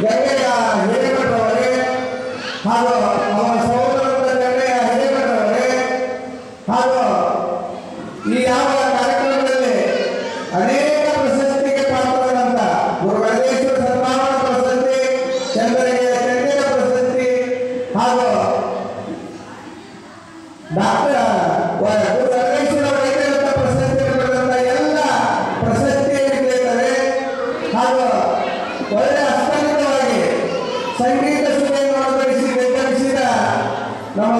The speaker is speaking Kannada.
ಗಂಗೆಯ ಹಿರೇಮಠರವರೇ ಹಾಗೂ ಅವರ ಸಹೋದರರ ಗಂಗೆಯ ಹಿರೇಮಠರವರೇ ಹಾಗೂ ಈ ಯಾವ ಕಾರ್ಯಕ್ರಮದಲ್ಲಿ ಅನೇಕ ಪ್ರಶಸ್ತಿಗೆ ಪಾತ್ರರಾದಂಥ ಗುರುಗಣೇಶ್ವರ ಸನ್ಮಾನ ಪ್ರಶಸ್ತಿ, ಚಂದ್ರಗಿರಿ ಚಂದಿರ ಪ್ರಶಸ್ತಿ ಹಾಗೂ ಗುರುಗಣೇಶ್ವರ ವೈದ್ಯರಂತ ಪ್ರಶಸ್ತಿ ಪಡೆದಂಥ ಎಲ್ಲ ಪ್ರಶಸ್ತಿ ವಿಜೇತರೇ ಹಾಗೂ ಒಳ್ಳೆಯ ಹಸ್ತಗತವಾಗಿ ಸಂಗೀತ ಸುದ್ದಿಯನ್ನು ನಿರ್ಗಮಿಸಿದ ನಮ್ಮ